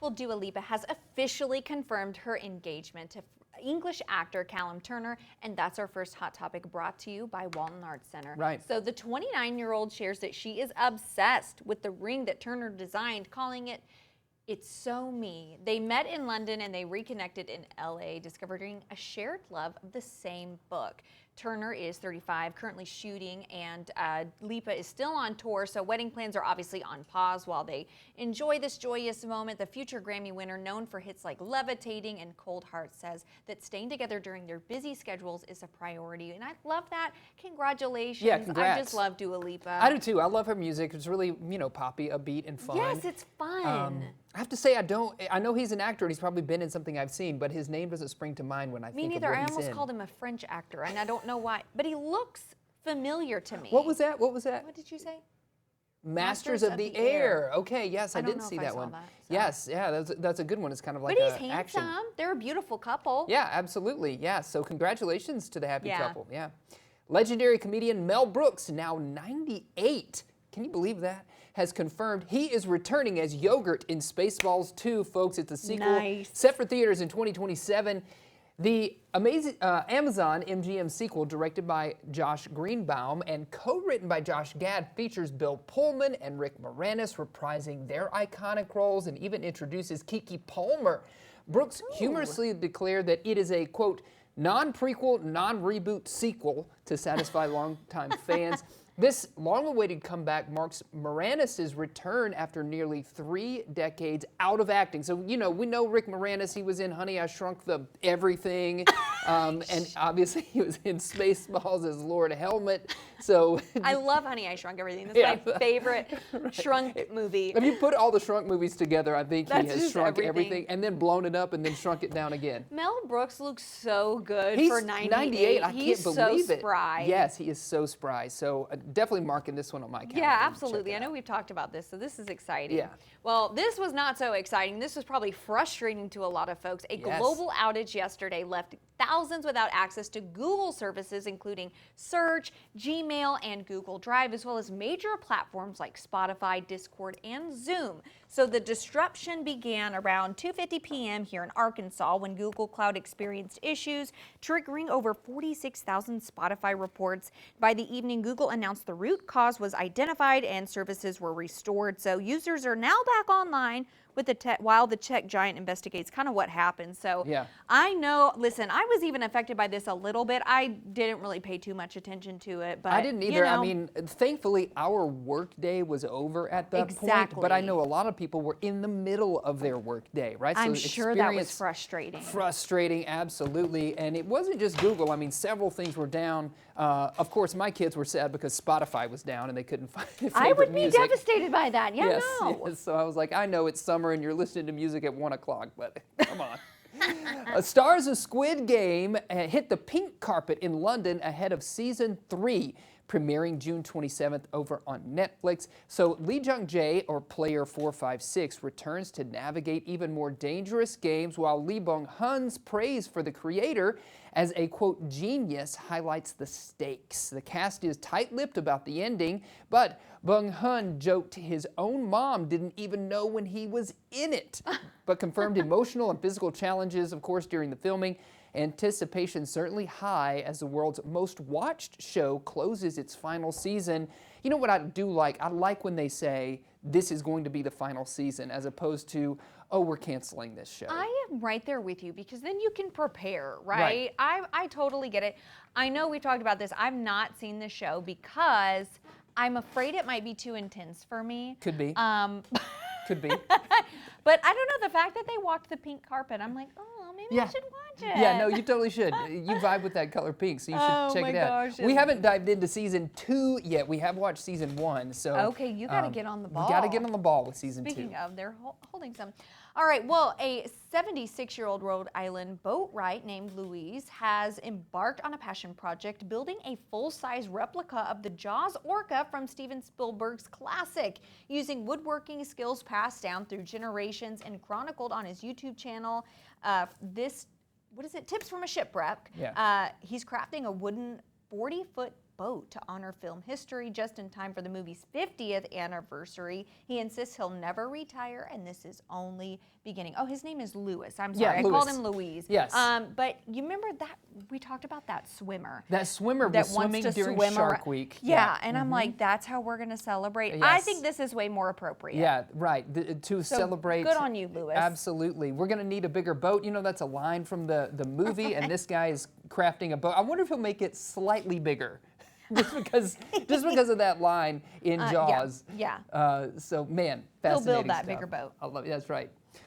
Well, Dua Lipa has officially confirmed her engagement to English actor Callum Turner, and that's our first Hot Topic brought to you by Walton Arts Center. Right. So the 29-year-old shares that she is obsessed with the ring that Turner designed, calling it "It's So Me." They met in London and they reconnected in LA, discovering a shared love of the same book. Turner is 35, currently shooting, and Lipa is still on tour, so wedding plans are obviously on pause while they enjoy this joyous moment. The future Grammy winner, known for hits like Levitating and Cold Heart, says that staying together during their busy schedules is a priority, and I love that. Congratulations. Yeah, congrats. I just love Dua Lipa. I do too. I love her music. It's really, poppy, upbeat, and fun. Yes, it's fun. I have to say, I know he's an actor and he's probably been in something I've seen, but his name doesn't spring to mind when I think of what he's in. Me neither. I almost called him a French actor, and I don't know why, but he looks familiar to me. What was that? What did you say? Masters of the Air. Okay, yes, I did see that one. Yes, yeah, that's a good one. It's kind of like But he's action. handsome. They're a beautiful couple. Yeah, absolutely. Yeah, so congratulations to the happy couple. Yeah. Legendary comedian Mel Brooks, now 98. Can you believe that? Has confirmed he is returning as Yogurt in Spaceballs 2, folks. It's a sequel set for theaters in 2027. The amazing Amazon MGM sequel, directed by Josh Greenbaum and co-written by Josh Gad, features Bill Pullman and Rick Moranis reprising their iconic roles and even introduces Keke Palmer. Brooks humorously declared that it is a, quote, non-prequel, non-reboot sequel to satisfy longtime fans. This long-awaited comeback marks Moranis' return after nearly 3 decades out of acting. So, we know Rick Moranis. He was in Honey, I Shrunk the Everything. And obviously he was in Spaceballs as Lord Helmet. So I love Honey, I Shrunk Everything. That's my favorite Shrunk movie. If you put all the Shrunk movies together, I think he has shrunk everything and then blown it up and then shrunk it down again. Mel Brooks looks so good He's for 98. I can't believe it. Spry. Yes, he is so spry. So definitely marking this one on my calendar. Yeah, absolutely. I know we've talked about this, so this is exciting. Yeah. Well, this was not so exciting. This was probably frustrating to a lot of folks. A global outage yesterday left thousands without access to Google services, including Search, Gmail, and Google Drive, as well as major platforms like Spotify, Discord, and Zoom. So the disruption began around 2:50 p.m. here in Arkansas when Google Cloud experienced issues, triggering over 46,000 Spotify reports. By the evening, Google announced the root cause was identified and services were restored. So users are now back online with the while the tech giant investigates kind of what happened. So I know, listen, I was even affected by this a little bit. I didn't really pay too much attention to it, but I didn't either. I mean, thankfully our work day was over at that point, but I know a lot of people were in the middle of their work day, right? I'm sure that was frustrating. Frustrating, absolutely. And it wasn't just Google. I mean, several things were down. Of course, my kids were sad because Spotify was down and they couldn't find favorite music. I would be devastated by that. Yeah, yes, no. Yes. So I was like, I know it's summer and you're listening to music at 1 o'clock, but come on. Stars of Squid Game hit the pink carpet in London ahead of season 3, premiering June 27th over on Netflix. So Lee Jung-jae, or Player 456, returns to navigate even more dangerous games, while Lee Bong-hun's praise for the creator as a, quote, genius highlights the stakes. The cast is tight-lipped about the ending, but Bong-hun joked his own mom didn't even know when he was in it, but confirmed emotional and physical challenges, of course, during the filming. Anticipation certainly high as the world's most watched show closes its final season. You know what I do like? I like when they say this is going to be the final season, as opposed to, oh, we're canceling this show. I am right there with you, because then you can prepare, right? I totally get it. I know we've talked about this. I've not seen the show because I'm afraid it might be too intense for me. Could be. Could be. But I don't know, the fact that they walked the pink carpet, I'm like, oh, maybe I should watch it. Yeah, no, you totally should. You vibe with that color pink, so you should check it out. Gosh. We haven't dived into season 2 yet. We have watched season 1, so okay, you got to get on the ball. You got to get on the ball with season 2. Speaking of, they're holding some. All right, well, a 76-year-old Rhode Island boatwright named Louise has embarked on a passion project building a full-size replica of the Jaws orca from Steven Spielberg's classic, using woodworking skills passed down through generations and chronicled on his YouTube channel. Tips from a Shipwreck. Yeah. He's crafting a wooden 40-foot boat to honor film history just in time for the movie's 50th anniversary. He insists he'll never retire, and this is only beginning. Oh, his name is Louis. I'm sorry, Yeah, I called him Louise. Yes. But you remember that we talked about that swimmer. That swimmer that was swimming wants to during swim Shark Week. Yeah, and I'm like, that's how we're going to celebrate. Yes. I think this is way more appropriate. Yeah, right. To celebrate. Good on you, Louis. Absolutely. We're going to need a bigger boat. You know, that's a line from the movie, and this guy is crafting a boat. I wonder if he'll make it slightly bigger. just because of that line in Jaws. Yeah. So, man, He'll fascinating build that stuff. bigger boat. I love it. That's right.